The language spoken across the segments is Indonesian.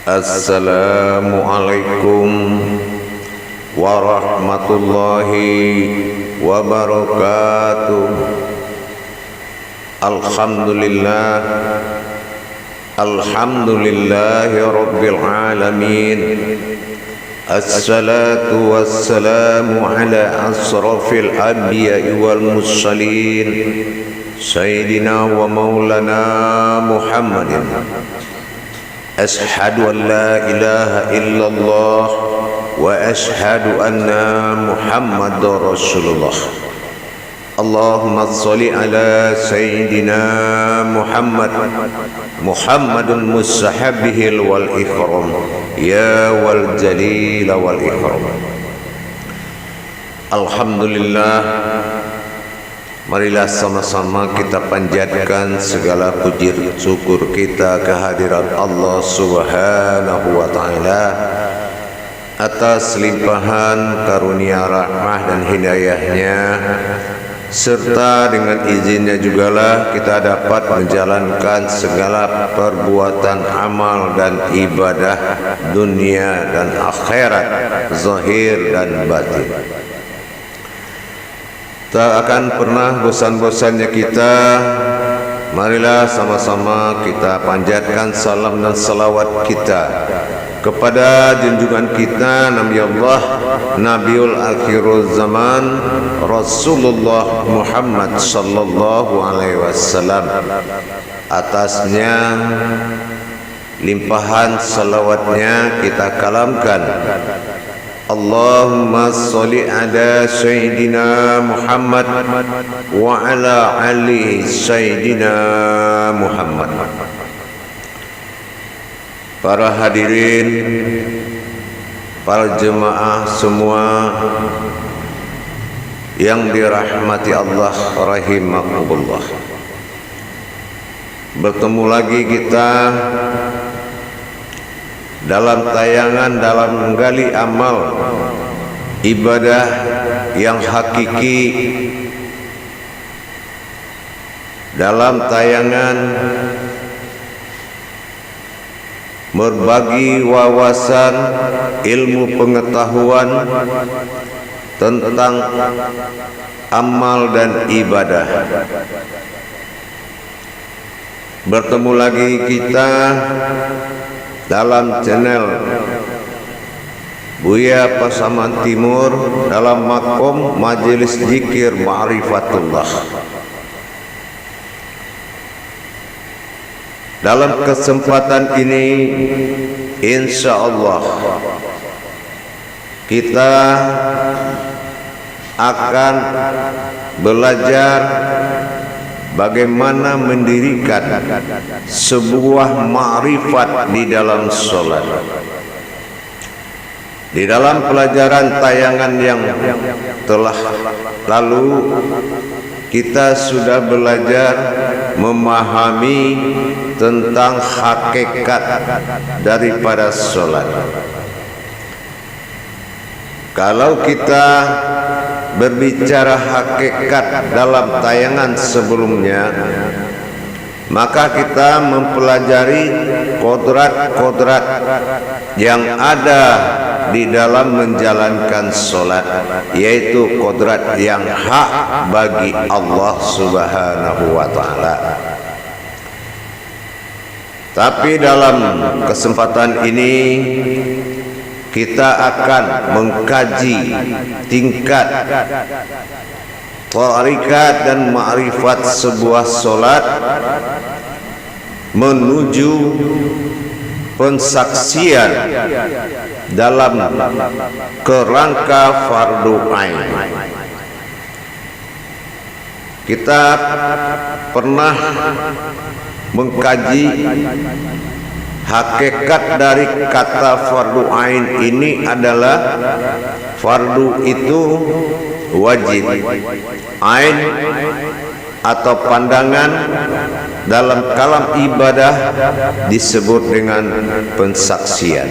Assalamualaikum warahmatullahi wabarakatuh. Alhamdulillahi rabbil alamin. Assalatu wassalamu ala asrafil anbiya'i wal mursalin Sayyidina wa maulana Muhammadin. Ashhadu an la ilaha illallah wa ashhadu anna Muhammadar Rasulullah. Allahumma sholli ala Sayyidina Muhammadun mustahabbihil wal ikram ya wal jalil wal ikram. Alhamdulillah, marilah sama-sama kita panjatkan segala puji syukur kita kehadirat Allah Subhanahu wa taala atas limpahan karunia rahmah dan hidayahnya, serta dengan izinnya jugalah kita dapat menjalankan segala perbuatan amal dan ibadah dunia dan akhirat, zahir dan batin. Tak akan pernah bosan-bosannya kita, marilah sama-sama kita panjatkan salam dan salawat kita kepada junjungan kita Nabi Allah, Nabiul Akhirul Zaman, Rasulullah Muhammad sallallahu alaihi wasallam. Atasnya limpahan salawatnya kita kalamkan. Allahumma sholli ala Sayyidina Muhammad wa ala ali Sayyidina Muhammad. Para hadirin, para jemaah semua yang dirahmati Allah rahimakumullah. Bertemu lagi kita dalam tayangan dalam menggali amal ibadah yang hakiki, dalam tayangan berbagi wawasan ilmu pengetahuan tentang amal dan ibadah. Bertemu lagi kita dalam channel Buya Pasaman Timur dalam makom Majelis Zikir Ma'rifatullah. Dalam kesempatan ini insya Allah kita akan belajar bagaimana mendirikan sebuah ma'rifat di dalam sholat. Di dalam pelajaran tayangan yang telah lalu, kita sudah belajar memahami tentang hakikat daripada sholat. Kalau kita berbicara hakikat dalam tayangan sebelumnya, maka kita mempelajari kodrat-kodrat yang ada di dalam menjalankan sholat, yaitu kodrat yang hak bagi Allah Subhanahu wa ta'ala. Tapi dalam kesempatan ini kita akan mengkaji tingkat tarikat dan ma'rifat sebuah solat menuju pensaksian dalam kerangka fardu ain. Kita pernah mengkaji hakikat dari kata fardu ain ini adalah fardu itu wajib, ain atau pandangan dalam kalam ibadah disebut dengan pensaksian.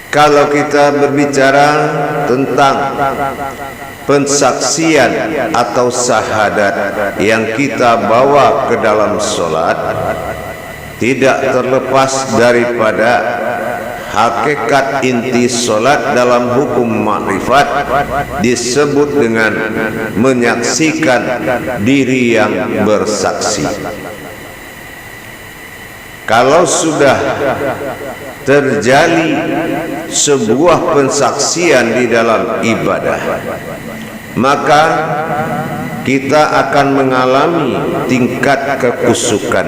Kalau kita berbicara tentang pensaksian atau syahadat yang kita bawa ke dalam sholat, tidak terlepas daripada hakikat inti solat dalam hukum makrifat disebut dengan menyaksikan diri yang bersaksi. Kalau sudah terjadi sebuah pensaksian di dalam ibadah, maka kita akan mengalami tingkat kekusukan.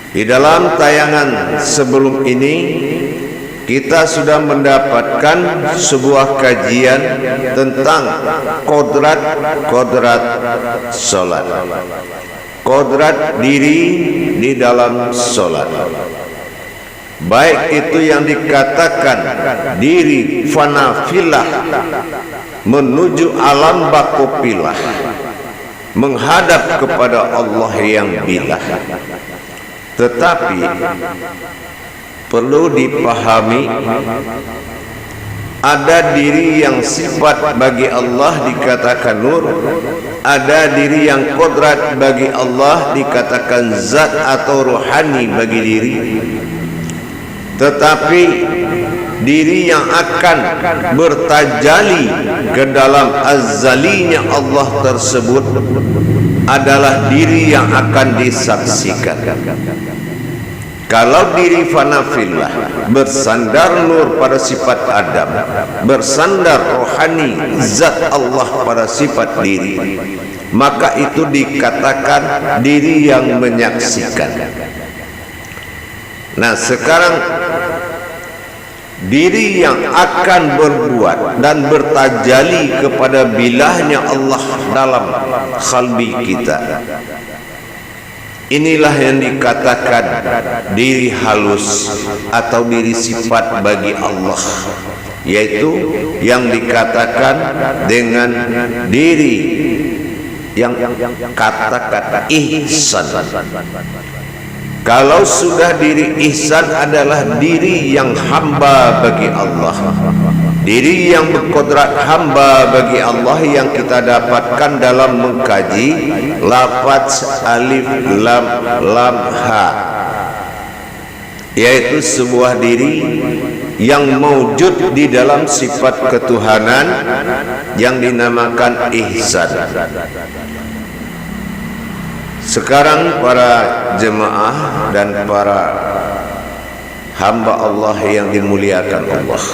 Di dalam tayangan sebelum ini kita sudah mendapatkan sebuah kajian tentang kodrat solat, kodrat diri di dalam solat. Baik itu yang dikatakan diri fanafilah menuju alam bakopilah, menghadap kepada Allah yang bilah. Tetapi perlu dipahami, ada diri yang sifat bagi Allah dikatakan nur, ada diri yang kodrat bagi Allah dikatakan zat atau rohani bagi diri. Tetapi diri yang akan bertajali ke dalam azalinya Allah tersebut adalah diri yang akan disaksikan. Kalau diri fanafillah bersandar nur pada sifat Adam, bersandar rohani zat Allah pada sifat diri, maka itu dikatakan diri yang menyaksikan. Nah, sekarang diri yang akan berbuat dan bertajali kepada bilahnya Allah dalam qalbi kita, inilah yang dikatakan diri halus atau diri sifat bagi Allah, yaitu yang dikatakan dengan diri yang kata-kata ihsan. Kalau sudah diri ihsan adalah diri yang hamba bagi Allah, diri yang berkodrat hamba bagi Allah, yang kita dapatkan dalam mengkaji lafaz alif lam ha, yaitu sebuah diri yang mewujud di dalam sifat ketuhanan yang dinamakan ihsan. Sekarang para jemaah dan para hamba Allah yang dimuliakan Allah,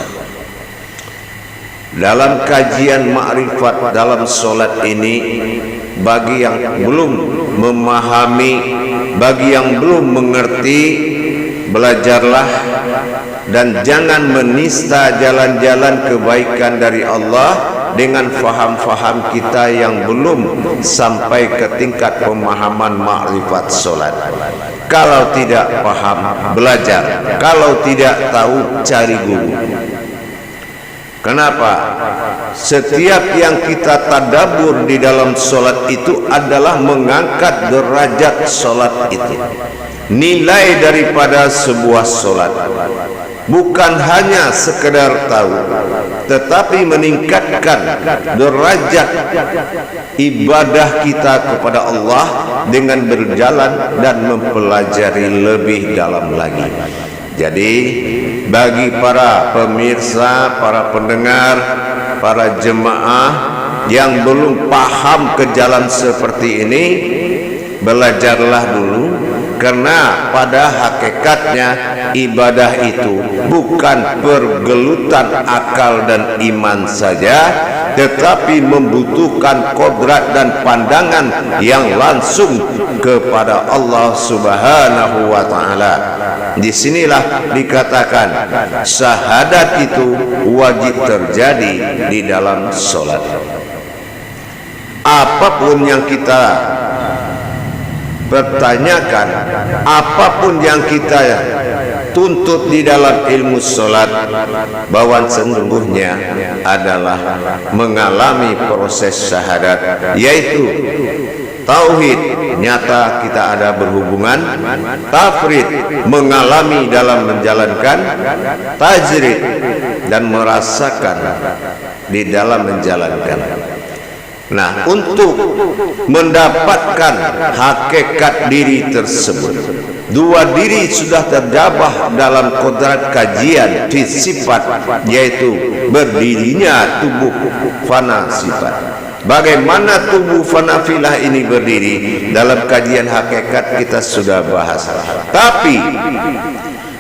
dalam kajian makrifat dalam solat ini, bagi yang belum memahami, bagi yang belum mengerti, belajarlah dan jangan menista jalan-jalan kebaikan dari Allah dengan faham-faham kita yang belum sampai ke tingkat pemahaman makrifat solat. Kalau tidak paham, belajar. Kalau tidak tahu, cari guru. Kenapa? Setiap yang kita tadabbur di dalam solat itu adalah mengangkat derajat solat itu, nilai daripada sebuah solat. Bukan hanya sekedar tahu, tetapi meningkatkan derajat ibadah kita kepada Allah dengan berjalan dan mempelajari lebih dalam lagi. Jadi bagi para pemirsa, para pendengar, para jemaah yang belum paham ke jalan seperti ini, belajarlah dulu. Karena pada hakikatnya ibadah itu bukan pergelutan akal dan iman saja, tetapi membutuhkan kodrat dan pandangan yang langsung kepada Allah Subhanahu wa Ta'ala. Disinilah dikatakan syahadat itu wajib terjadi di dalam solat. Apapun yang kita pertanyakan, apapun yang kita tuntut di dalam ilmu solat, bahwa sesungguhnya adalah mengalami proses syahadat, yaitu tauhid, nyata kita ada berhubungan, tafrid, mengalami dalam menjalankan, tajrid, dan merasakan di dalam menjalankan. Nah, untuk mendapatkan hakikat diri tersebut, dua diri sudah terjabah dalam kodrat kajian di sifat, yaitu berdirinya tubuh fana sifat. Bagaimana tubuh fana filah ini berdiri, dalam kajian hakikat kita sudah bahas. Tapi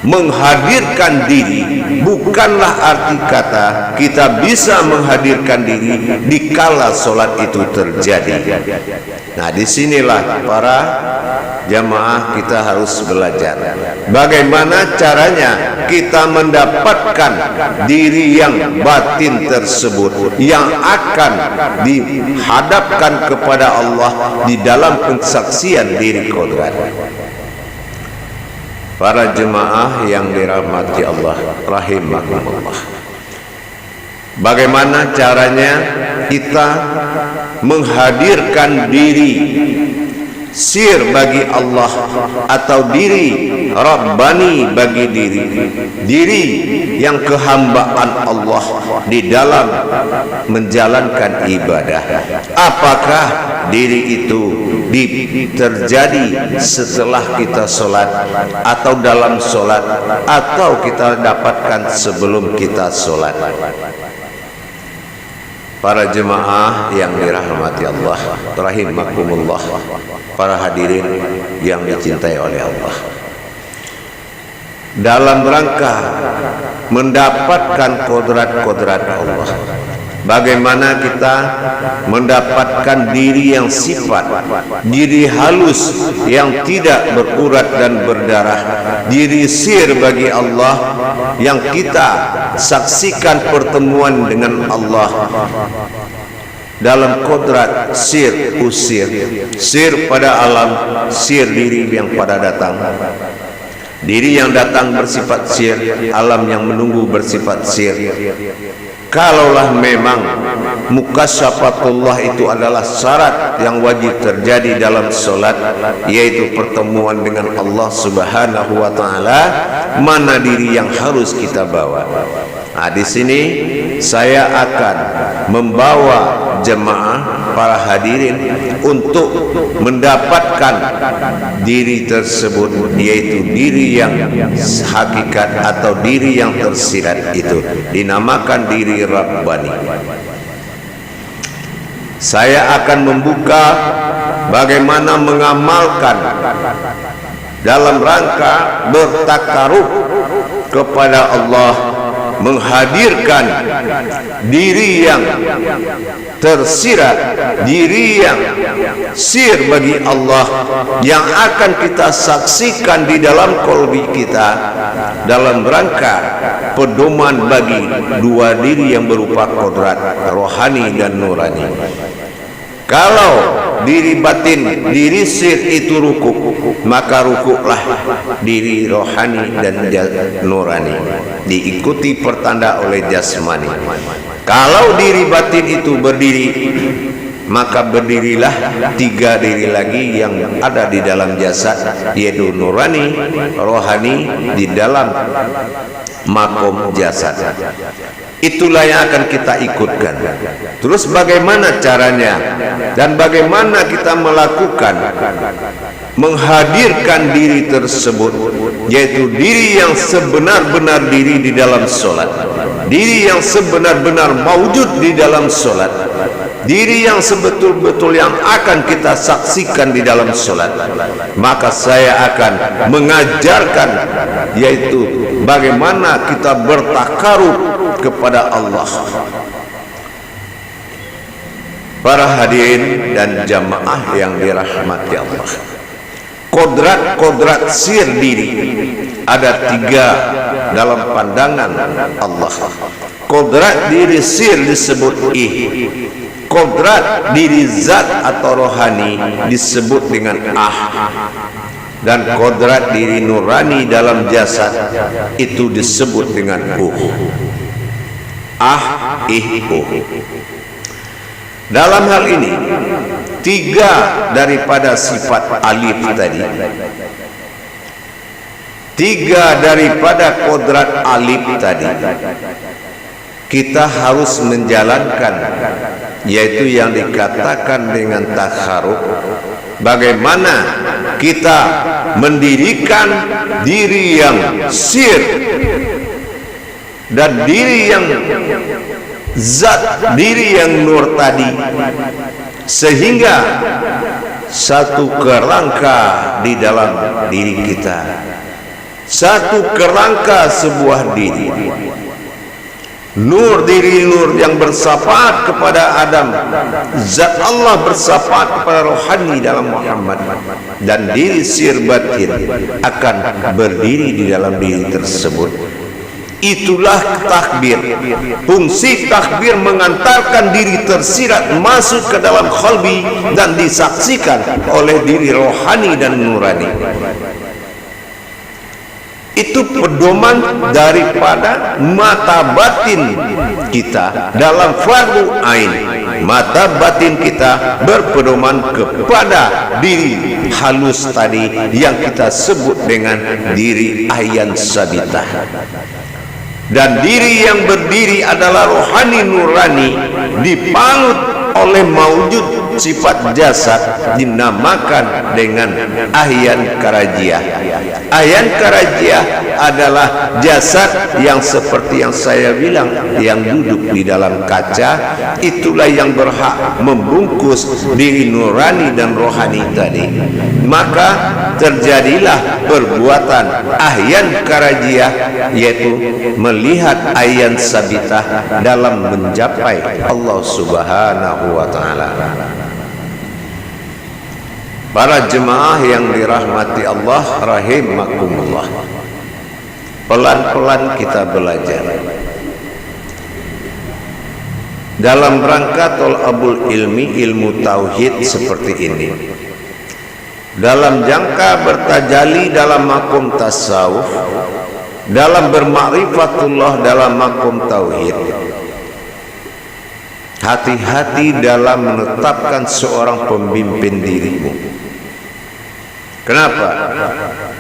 menghadirkan diri bukanlah arti kata kita bisa menghadirkan diri dikala solat itu terjadi. Nah, disinilah para jamaah kita harus belajar bagaimana caranya kita mendapatkan diri yang batin tersebut, yang akan dihadapkan kepada Allah di dalam pensaksian diri kodrat. Para jemaah yang dirahmati Allah rahimakumullah, bagaimana caranya kita menghadirkan diri sir bagi Allah atau diri Rabbani bagi diri yang kehambaan Allah di dalam menjalankan ibadah. Apakah diri itu terjadi setelah kita sholat, atau dalam sholat, atau kita dapatkan sebelum kita sholat? Para jemaah yang dirahmati Allah rahimakumullah, para hadirin yang dicintai oleh Allah, dalam rangka mendapatkan kodrat-kodrat Allah, bagaimana kita mendapatkan diri yang sifat, diri halus yang tidak berurat dan berdarah, diri sir bagi Allah yang kita saksikan pertemuan dengan Allah dalam kodrat sir usir, sir pada alam, sir diri yang pada datang. Diri yang datang bersifat sir, alam yang menunggu bersifat sir. Kalaulah memang mukasyafatullah itu adalah syarat yang wajib terjadi dalam solat, yaitu pertemuan dengan Allah subhanahu wa ta'ala, mana diri yang harus kita bawa? Nah, di sini saya akan membawa jemaah para hadirin untuk mendapatkan diri tersebut, yaitu diri yang hakikat atau diri yang tersirat, itu dinamakan diri Rabbani. Saya akan membuka bagaimana mengamalkan dalam rangka bertakarub kepada Allah, menghadirkan diri yang tersirat, diri yang sir bagi Allah, yang akan kita saksikan di dalam kolbi kita dalam rangka pedoman bagi dua diri yang berupa kodrat rohani dan nurani. Kalau diri batin, diri sir itu rukuk, maka rukuklah diri rohani dan nurani, diikuti pertanda oleh jasmani. Kalau diri batin itu berdiri, maka berdirilah tiga diri lagi yang ada di dalam jasad, yaitu nurani, rohani di dalam makom jasad. Itulah yang akan kita ikutkan. Terus bagaimana caranya dan bagaimana kita melakukan menghadirkan diri tersebut, yaitu diri yang sebenar-benar diri di dalam solat, diri yang sebenar-benar mawujud di dalam solat, diri yang sebetul-betul yang akan kita saksikan di dalam solat. Maka saya akan mengajarkan, yaitu bagaimana kita bertakarub kepada Allah. Para hadirin dan jamaah yang dirahmati Allah, kodrat-kodrat sir diri ada tiga dalam pandangan Allah. Kodrat diri sir disebut kodrat diri zat atau rohani disebut dengan dan kodrat diri nurani dalam jasad itu disebut dengan Dalam hal ini, tiga daripada sifat alif tadi, tiga daripada kodrat alif tadi, kita harus menjalankan, yaitu yang dikatakan dengan takharub. Bagaimana kita mendirikan diri yang sir dan diri yang zat, diri yang nur tadi, sehingga satu kerangka di dalam diri kita, satu kerangka sebuah diri. Nur, diri nur yang bersafaat kepada Adam, zat Allah bersafaat kepada rohani dalam Muhammad, dan diri sir batin akan berdiri di dalam diri tersebut. Itulah takbir. Fungsi takbir mengantarkan diri tersirat masuk ke dalam qalbi dan disaksikan oleh diri rohani dan nurani. Itu pedoman daripada mata batin kita dalam fardu ain. Mata batin kita berpedoman kepada diri halus tadi yang kita sebut dengan diri ayan sabitah. Dan diri yang berdiri adalah rohani nurani, dipangut oleh maujud sifat jasad, dinamakan dengan ahyan karajiah. Ahyan karajiah adalah jasad yang seperti yang saya bilang, yang duduk di dalam kaca. Itulah yang berhak membungkus diri nurani dan rohani tadi. Maka terjadilah perbuatan ahyan karajiah, yaitu melihat ahyan sabitah dalam mencapai Allah Subhanahu wa ta'ala. Para jemaah yang dirahmati Allah rahimakumullah, pelan-pelan kita belajar dalam rangka thalabul ilmi, ilmu tauhid seperti ini, dalam jangka bertajali dalam makom tasawuf, dalam bermakrifatullah dalam makom tauhid. Hati-hati dalam menetapkan seorang pemimpin dirimu. Kenapa?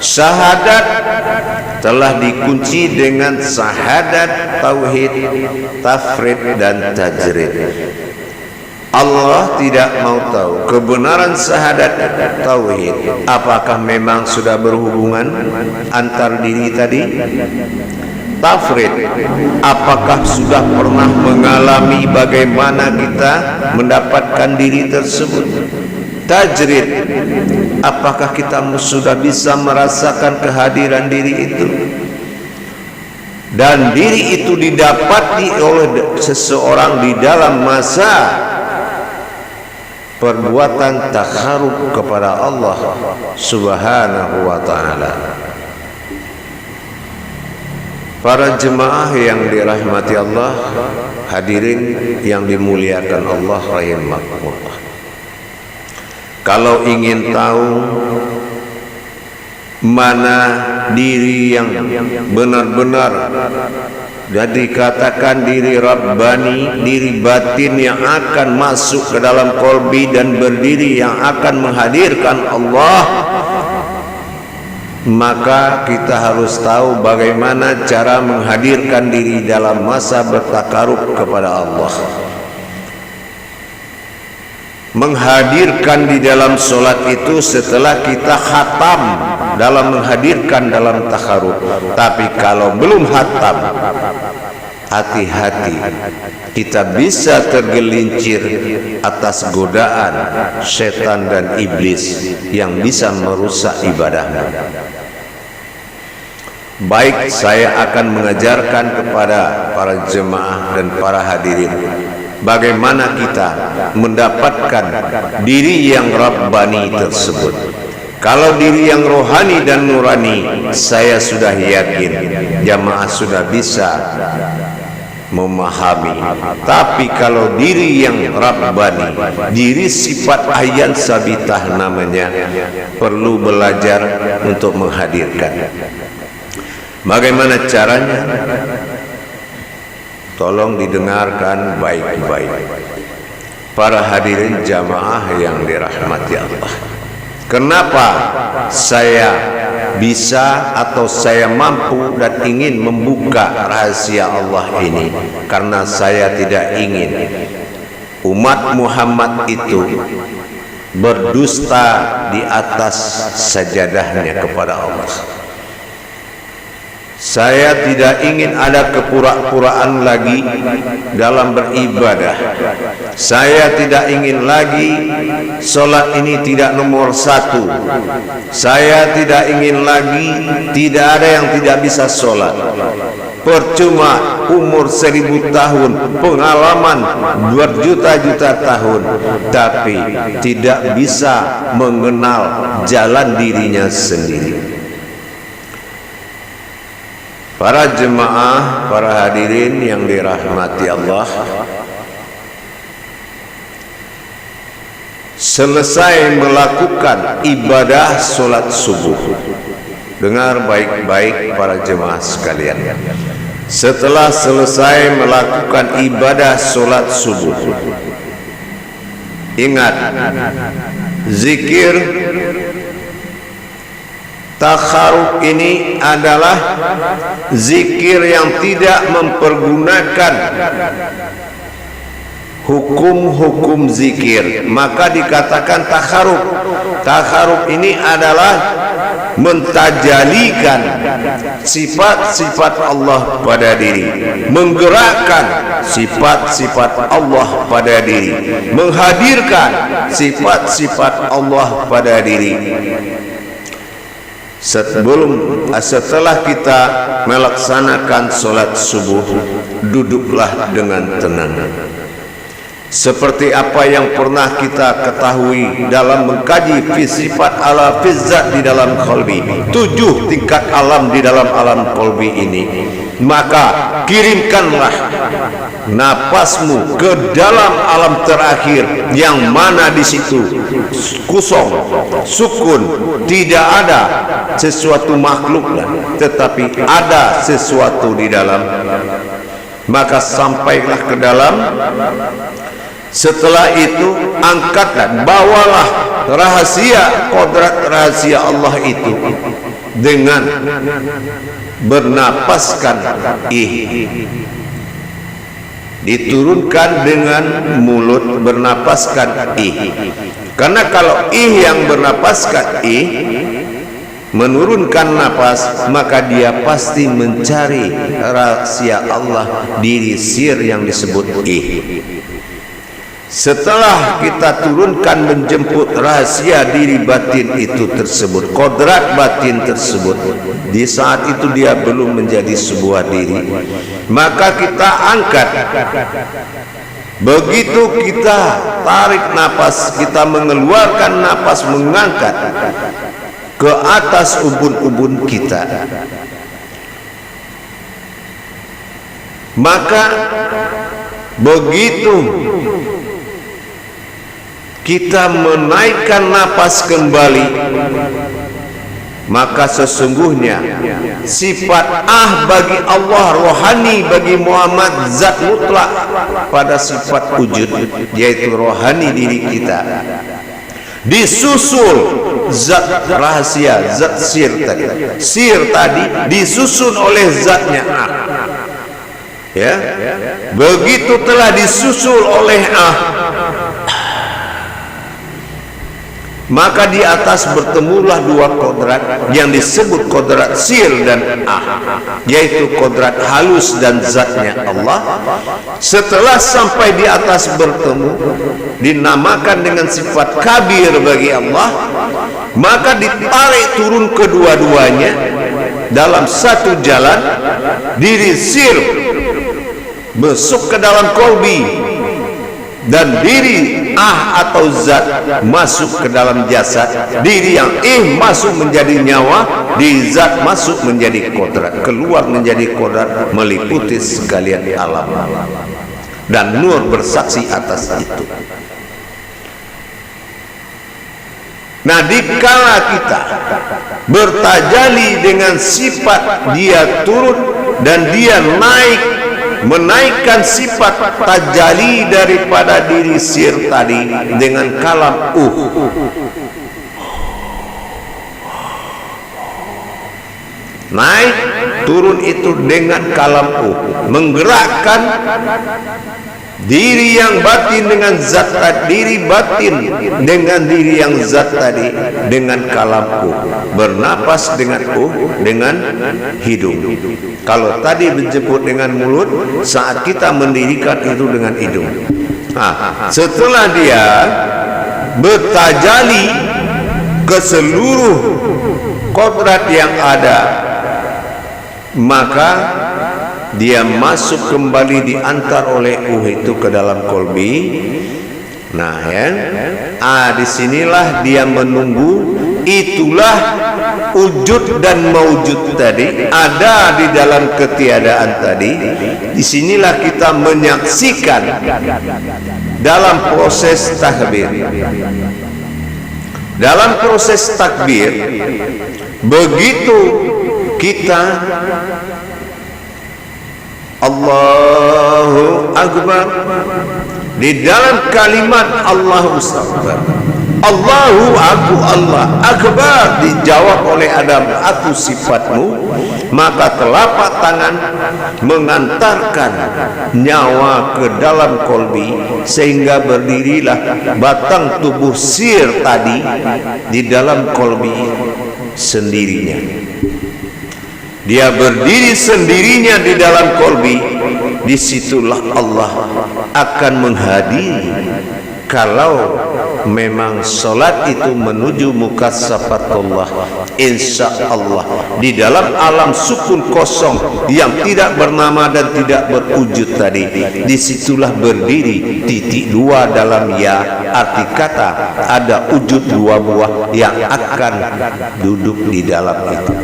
Syahadat telah dikunci dengan syahadat tauhid, tafrid dan tajrid. Allah tidak mau tahu kebenaran syahadat tauhid. Apakah memang sudah berhubungan antar diri tadi? Tafrid, apakah sudah pernah mengalami bagaimana kita mendapatkan diri tersebut? Tajrid, apakah kita sudah bisa merasakan kehadiran diri itu? Dan diri itu didapati oleh seseorang di dalam masa perbuatan takharub kepada Allah Subhanahu wa ta'ala. Para jemaah yang dirahmati Allah, hadirin yang dimuliakan Allah rahimakumullah. Kalau ingin tahu mana diri yang benar-benar jadi katakan diri Rabbani, diri batin yang akan masuk ke dalam qalbi dan berdiri yang akan menghadirkan Allah, maka kita harus tahu bagaimana cara menghadirkan diri dalam masa bertakarub kepada Allah. Menghadirkan di dalam solat itu setelah kita khatam dalam menghadirkan dalam takharub. Tapi kalau belum khatam, hati-hati, kita bisa tergelincir atas godaan setan dan iblis yang bisa merusak ibadahmu. Baik, saya akan mengajarkan kepada para jemaah dan para hadirin bagaimana kita mendapatkan diri yang Rabbani tersebut. Kalau diri yang rohani dan nurani, saya sudah yakin jamaah sudah bisa memahami. Tapi kalau diri yang Rabbani, diri sifat ayan sabitah namanya, perlu belajar untuk menghadirkan. Bagaimana caranya? Tolong didengarkan baik-baik para hadirin jamaah yang dirahmati Allah. Kenapa saya bisa atau saya mampu dan ingin membuka rahasia Allah ini, karena saya tidak ingin umat Muhammad itu berdusta di atas sajadahnya kepada Allah. Saya tidak ingin ada kepura-puraan lagi dalam beribadah. Saya tidak ingin lagi solat ini tidak nomor satu. Saya tidak ingin lagi tidak ada yang tidak bisa solat. Percuma umur 1000 tahun, pengalaman berjuta-juta tahun, tapi tidak bisa mengenal jalan dirinya sendiri. Para jemaah, para hadirin yang dirahmati Allah, selesai melakukan ibadah solat subuh, dengar baik-baik para jemaah sekalian, setelah selesai melakukan ibadah solat subuh, ingat, zikir takharuk ini adalah zikir yang tidak mempergunakan hukum-hukum zikir, maka dikatakan takharuk. Takharuk ini adalah mentajalikan sifat-sifat Allah pada diri, menggerakkan sifat-sifat Allah pada diri, menghadirkan sifat-sifat Allah pada diri. Setelah kita melaksanakan solat subuh, duduklah dengan tenang, seperti apa yang pernah kita ketahui dalam mengkaji sifat ala fizzat di dalam qalbi, 7 tingkat alam di dalam alam qalbi ini. Maka kirimkanlah napasmu ke dalam alam terakhir, yang mana di situ kosong, sukun, tidak ada sesuatu makhluk, tetapi ada sesuatu di dalam. Maka sampailah ke dalam. Setelah itu angkatlah, bawalah rahasia kodrat rahasia Allah itu dengan bernapaskan diturunkan dengan mulut, bernapaskan karena kalau yang bernapaskan menurunkan napas, maka dia pasti mencari rahasia Allah, diri sir yang disebut Setelah kita turunkan menjemput rahasia diri batin itu tersebut, kodrat batin tersebut, di saat itu dia belum menjadi sebuah diri, maka kita angkat. Begitu kita tarik napas, kita mengeluarkan napas, mengangkat ke atas ubun-ubun kita, maka begitu kita menaikkan napas kembali, maka sesungguhnya sifat bagi Allah, rohani bagi Muhammad, zat mutlak pada sifat wujud, yaitu rohani diri kita, disusul zat rahasia, zat sir tadi disusun oleh zatnya ya. Begitu telah disusul oleh maka di atas bertemulah dua kodrat yang disebut kodrat sir dan yaitu kodrat halus dan zatnya Allah. Setelah sampai di atas bertemu, dinamakan dengan sifat kabir bagi Allah, maka ditarik turun kedua-duanya dalam satu jalan. Diri sir masuk ke dalam kolbi, dan diri atau zat masuk ke dalam jasad. Diri yang masuk menjadi nyawa, diri zat masuk menjadi kodrat, keluar menjadi kodrat, meliputi sekalian alam, dan nur bersaksi atas itu. Nah, dikala kita bertajali dengan sifat dia turun dan dia naik, menaikkan sifat tajali daripada diri sir tadi dengan kalam naik turun itu dengan kalamku, menggerakkan diri yang batin dengan zat tadi, diri batin dengan diri yang zat tadi dengan kalamku, bernapas dengan hidung. Kalau tadi dijemput dengan mulut, saat kita mendirikan itu dengan hidung. Setelah dia bertajali ke seluruh kodrat yang ada, maka dia masuk kembali diantar oleh itu ke dalam kolbi. Nah ya, disinilah dia menunggu. Itulah wujud dan maujud tadi ada di dalam ketiadaan tadi. Disinilah kita menyaksikan dalam proses takbir. Dalam proses takbir, begitu kita Allahu Akbar, di dalam kalimat Allahu Akbar, Allahu aku Allah Akbar, dijawab oleh Adam, aku sifatmu, maka telapak tangan mengantarkan nyawa ke dalam kolbi, sehingga berdirilah batang tubuh sir tadi di dalam kolbi sendirinya. Dia berdiri sendirinya di dalam kolbi. Disitulah Allah akan menghadiri. Kalau memang solat itu menuju mukasafatullah, insya Allah di dalam alam sukun kosong yang tidak bernama dan tidak berwujud tadi, disitulah berdiri titik dua dalam ya, arti kata ada wujud dua buah yang akan duduk di dalam itu.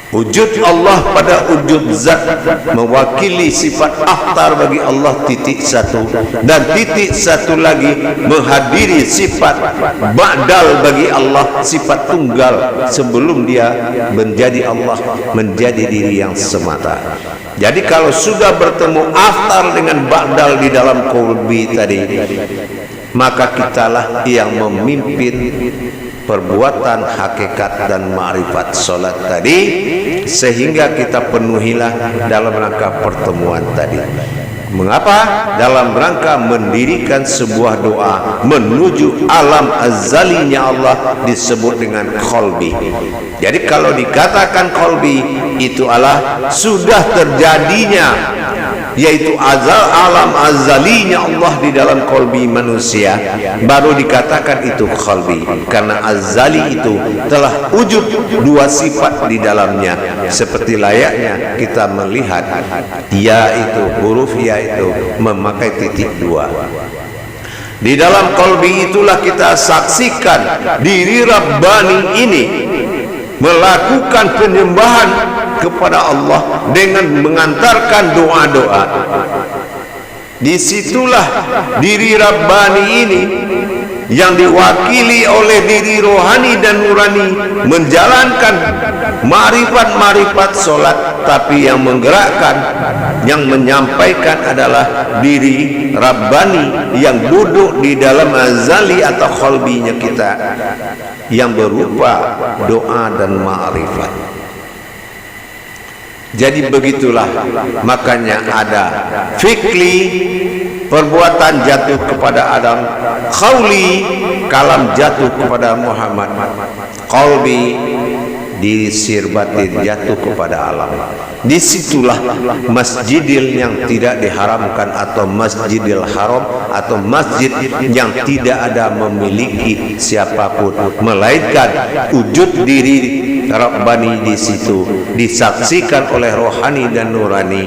Wujud Allah pada wujud zat mewakili sifat akhtar bagi Allah titik satu, dan titik satu lagi menghadiri sifat ba'dal bagi Allah, sifat tunggal sebelum dia menjadi Allah, menjadi diri yang semata. Jadi kalau sudah bertemu akhtar dengan ba'dal di dalam kolbi tadi, maka kitalah yang memimpin perbuatan hakikat dan ma'rifat solat tadi, sehingga kita penuhilah dalam rangka pertemuan tadi. Mengapa? Dalam rangka mendirikan sebuah doa menuju alam azalinya Allah disebut dengan qalbi. Jadi kalau dikatakan qalbi, itu adalah sudah terjadinya, yaitu alam azalinya Allah di dalam kolbi manusia, baru dikatakan itu qalbi. Karena azali itu telah wujud dua sifat di dalamnya, seperti layaknya kita melihat ya itu, huruf ya itu memakai titik dua. Di dalam kolbi itulah kita saksikan diri Rabbani ini melakukan penyembahan kepada Allah dengan mengantarkan doa-doa. Disitulah diri Rabbani ini yang diwakili oleh diri rohani dan nurani menjalankan marifat-marifat solat, tapi yang menggerakkan, yang menyampaikan adalah diri Rabbani yang duduk di dalam azali atau qalbinya kita, yang berupa doa dan ma'rifat. Jadi begitulah, makanya ada fikli, perbuatan jatuh kepada Adam, qauli, kalam jatuh kepada Muhammad, qalbi, diri sir batin jatuh kepada alam. Disitulah masjidil yang tidak diharamkan, atau masjidil haram, atau masjid yang tidak ada memiliki siapapun, melainkan wujud diri Rabbani di situ disaksikan oleh rohani dan nurani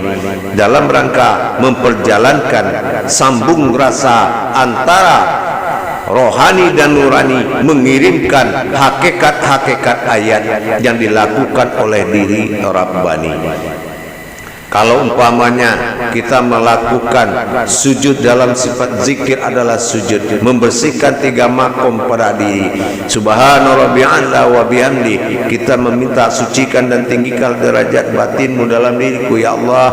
dalam rangka memperjalankan sambung rasa antara rohani dan nurani, mengirimkan hakikat-hakikat ayat yang dilakukan oleh diri Rabbani. Kalau umpamanya kita melakukan sujud dalam sifat zikir adalah sujud membersihkan 3 makom pada diri. Subhana rabbiyal a'la wa bihamdi, kita meminta sucikan dan tinggikan derajat batinmu dalam diriku ya Allah.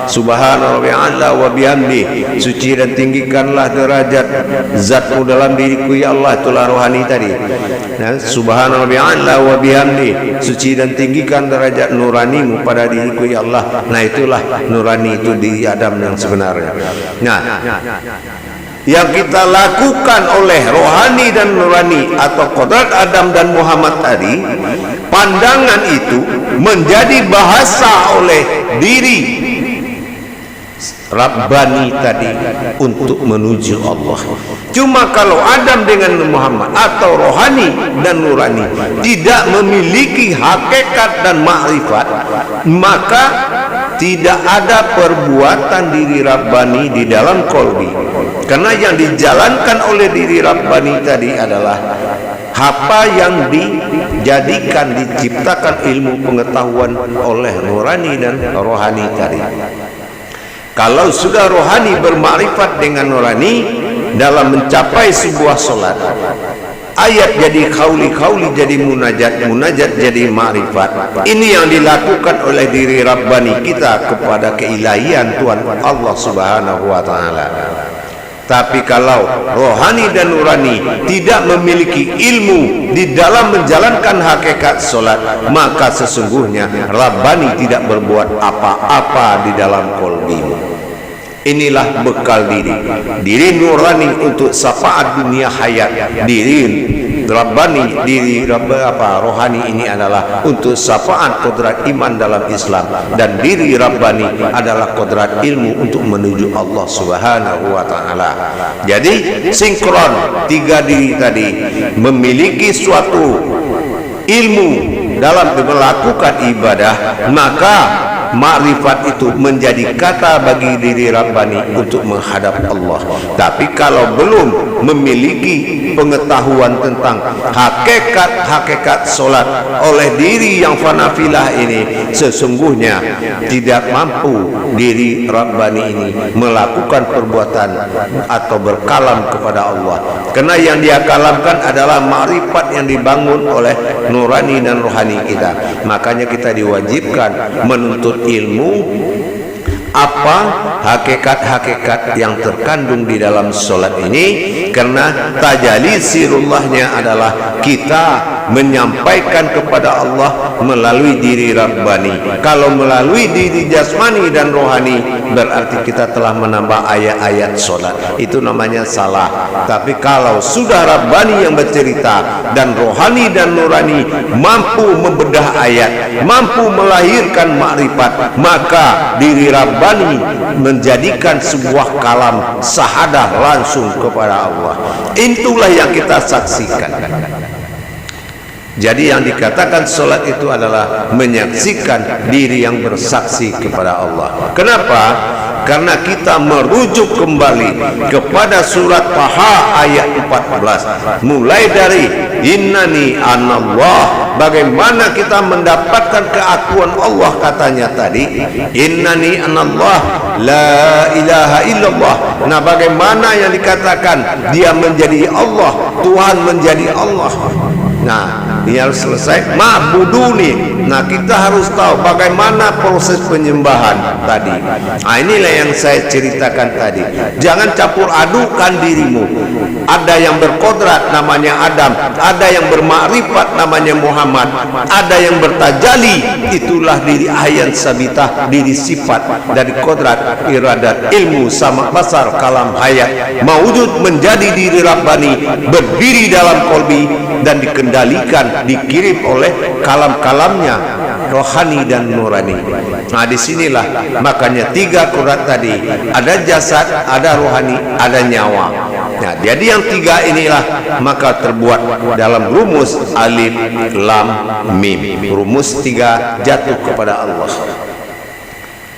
Subhana rabbiyal a'la wa bihamdi, suci dan tinggikanlah derajat zatmu dalam diriku ya Allah. Itulah rohani tadi. Nah, subhana rabbiyal a'la wa bihamdi, suci dan tinggikan derajat nuranimu pada diriku ya Allah. Nah, itulah nurani, itu diri Adam yang sebenarnya. Nah, yang kita lakukan oleh rohani dan nurani atau kodrat Adam dan Muhammad tadi, pandangan itu menjadi bahasa oleh diri Rabbani tadi untuk menuju Allah. Cuma kalau Adam dengan Muhammad atau rohani dan nurani tidak memiliki hakikat dan ma'rifat, maka tidak ada perbuatan diri Rabbani di dalam kolbi. Karena yang dijalankan oleh diri Rabbani tadi adalah apa yang dijadikan, diciptakan ilmu pengetahuan oleh nurani dan rohani tadi. Kalau sudah rohani bermakrifat dengan nurani dalam mencapai sebuah solat, ayat jadi kauli jadi munajat jadi ma'rifat. Ini yang dilakukan oleh diri Rabbani kita kepada keilahian Tuhan Allah Subhanahu wa taala. Tapi kalau rohani dan nurani tidak memiliki ilmu di dalam menjalankan hakikat solat, maka sesungguhnya Rabbani tidak berbuat apa-apa di dalam kolbimu. Inilah bekal diri nurani untuk syafaat dunia hayat, diri Rabbani, diri rohani ini adalah untuk syafaat kodrat iman dalam Islam, dan diri Rabbani adalah kodrat ilmu untuk menuju Allah Subhanahu wa taala. Jadi sinkron 3 diri tadi memiliki suatu ilmu dalam melakukan ibadah, maka makrifat itu menjadi kata bagi diri Rabbani untuk menghadap Allah. Tapi kalau belum memiliki pengetahuan tentang hakikat solat oleh diri yang fanafilah ini, sesungguhnya tidak mampu diri Rabbani ini melakukan perbuatan atau berkalam kepada Allah. Karena yang dia kalamkan adalah makrifat yang dibangun oleh nurani dan rohani kita. Makanya kita diwajibkan menuntut ilmu apa hakikat-hakikat yang terkandung di dalam solat ini, karena tajalli sirullahnya adalah kita menyampaikan kepada Allah melalui diri Rabbani. Kalau melalui diri jasmani dan rohani, berarti kita telah menambah ayat-ayat solat, itu namanya salah. Tapi kalau sudah Rabbani yang bercerita dan rohani dan nurani mampu membedah ayat, mampu melahirkan makrifat, maka diri Rabbani menjadikan sebuah kalam syahadah langsung kepada Allah. Itulah yang kita saksikan. Jadi yang dikatakan solat itu adalah menyaksikan diri yang bersaksi kepada Allah. Kenapa? Karena kita merujuk kembali kepada surat Taha ayat 14, mulai dari innani anallah. Bagaimana kita mendapatkan keakuan Allah, katanya tadi innani anallah la ilaha illallah. Nah, bagaimana yang dikatakan dia menjadi Allah, Tuhan menjadi Allah. Nah, ini harus selesai ma'buduni. Nah, kita harus tahu bagaimana proses penyembahan tadi. Nah, inilah yang saya ceritakan tadi. Jangan campur adukan dirimu. Ada yang berkodrat namanya Adam, ada yang bermakrifat namanya Muhammad, ada yang bertajali, itulah diri ayan sabitah, diri sifat dari kodrat, iradat, ilmu, sama basar, kalam, hayat, mawujud menjadi diri Rabbani, berdiri dalam kolbi dan dikendalikan, dikirim oleh kalam-kalamnya rohani dan nurani. Nah, disinilah makanya 3 kodrat tadi, ada jasad, ada rohani, ada nyawa. Nah, jadi yang 3 inilah maka terbuat dalam rumus alif lam mim. Rumus 3 jatuh kepada Allah.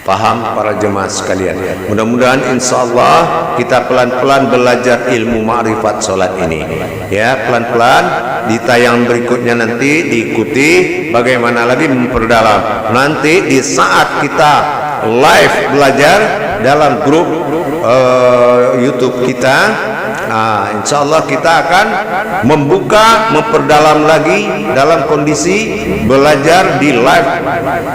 Paham para jemaah sekalian? Mudah-mudahan insyaallah kita pelan-pelan belajar ilmu ma'rifat solat ini. Ya, pelan-pelan di tayangan berikutnya nanti diikuti bagaimana lagi memperdalam. Nanti di saat kita live belajar dalam grup YouTube kita. Insya Allah kita akan memperdalam lagi dalam kondisi belajar di live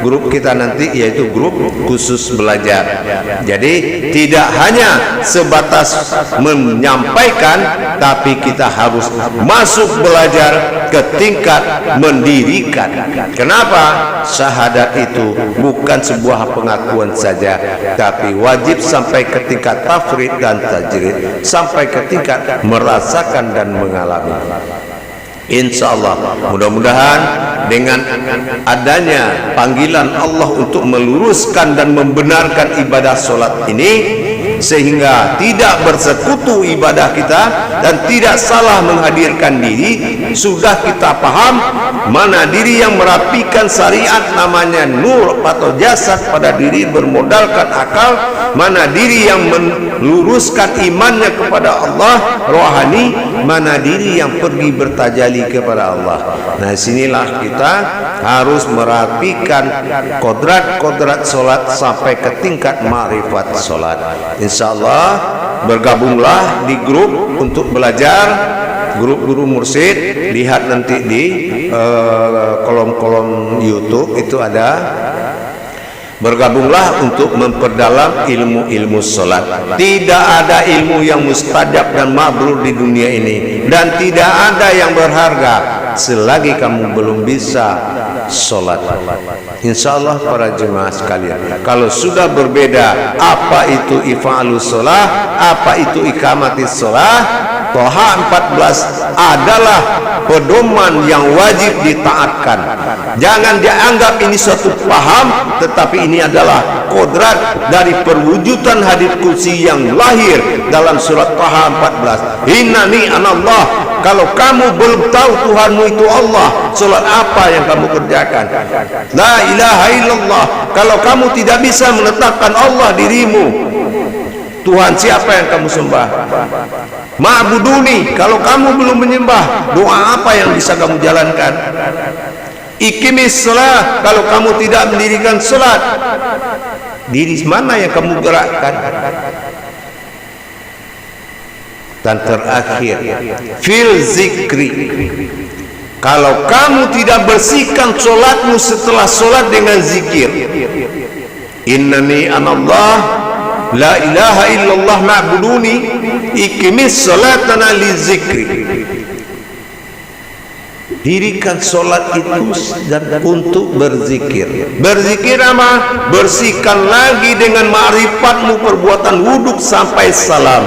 grup kita nanti, yaitu grup khusus belajar. Jadi tidak hanya sebatas menyampaikan, tapi kita harus masuk belajar ke tingkat mendirikan. Kenapa? Syahadat itu bukan sebuah pengakuan saja, tapi wajib sampai ke tingkat tafrid dan tajrid, sampai ke tingkat merasakan dan mengalami. Insya Allah, mudah-mudahan dengan adanya panggilan Allah untuk meluruskan dan membenarkan ibadah solat ini, sehingga tidak bersekutu ibadah kita dan tidak salah menghadirkan diri, sudah kita paham mana diri yang merapikan syariat namanya nur atau jasad pada diri bermodalkan akal, mana diri yang meluruskan imannya kepada Allah rohani, mana diri yang pergi bertajalli kepada Allah. Nah, sinilah kita harus merapikan kodrat-kodrat solat sampai ke tingkat ma'rifat solat. Insya Allah bergabunglah di grup untuk belajar, grup guru mursyid. Lihat nanti di kolom-kolom YouTube itu ada. Bergabunglah untuk memperdalam ilmu-ilmu solat. Tidak ada ilmu yang mustajab dan mabrur di dunia ini, dan tidak ada yang berharga selagi kamu belum bisa solat. Insya Allah para jemaah sekalian, kalau sudah berbeda apa itu if'alus solah, apa itu ikamatis solah, Toha 14 adalah pedoman yang wajib ditaatkan. Jangan dianggap ini suatu paham, tetapi ini adalah kodrat dari perwujudan hadits qudsi yang lahir dalam surat Toha 14. Innani anallah. Kalau kamu belum tahu Tuhanmu itu Allah, solat apa yang kamu kerjakan? La ilaha illallah. Kalau kamu tidak bisa menetapkan Allah dirimu, Tuhan siapa yang kamu sembah? Ma'buduni, kalau kamu belum menyembah, doa apa yang bisa kamu jalankan? Iqimis shalah, kalau kamu tidak mendirikan salat, diri mana yang kamu gerakkan? Dan terakhir, fil zikri, kalau kamu tidak bersihkan solatmu setelah solat dengan zikir, innani anallah, la ilaha illallah ma'buduni, iqimis salatana li zikri. Dirikan solat itu dan untuk berzikir. Berzikir apa? Bersihkan lagi dengan ma'rifatmu perbuatan wuduk sampai salam.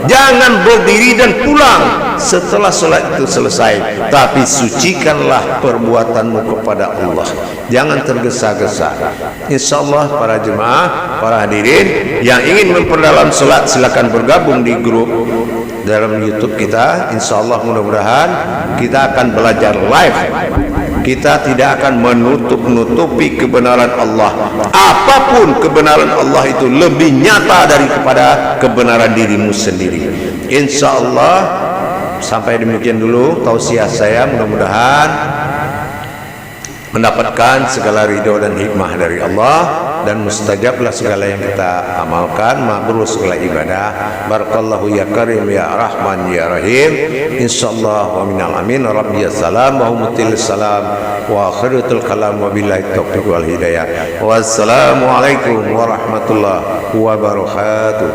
Jangan berdiri dan pulang setelah solat itu selesai, tapi sucikanlah perbuatanmu kepada Allah. Jangan tergesa-gesa. Insya Allah para jemaah, para hadirin yang ingin memperdalam solat, silakan bergabung di grup dalam YouTube kita. Insya Allah mudah-mudahan kita akan belajar live. Kita tidak akan menutupi kebenaran Allah. Apapun kebenaran Allah itu lebih nyata daripada kebenaran dirimu sendiri. Insya Allah sampai demikian dulu tausiah saya. Mudah-mudahan mendapatkan segala ridho dan hikmah dari Allah, dan mustajablah segala yang kita amalkan, mabrur segala ibadah. Barakallahu ya karim ya rahman ya rahim. Insyaallah wa minal amin. Rabbi salam wa mutil salam wa akhiratul kalam wa billahi taufiq wal hidayah. Wassalamu alaikum warahmatullahi wabarakatuh.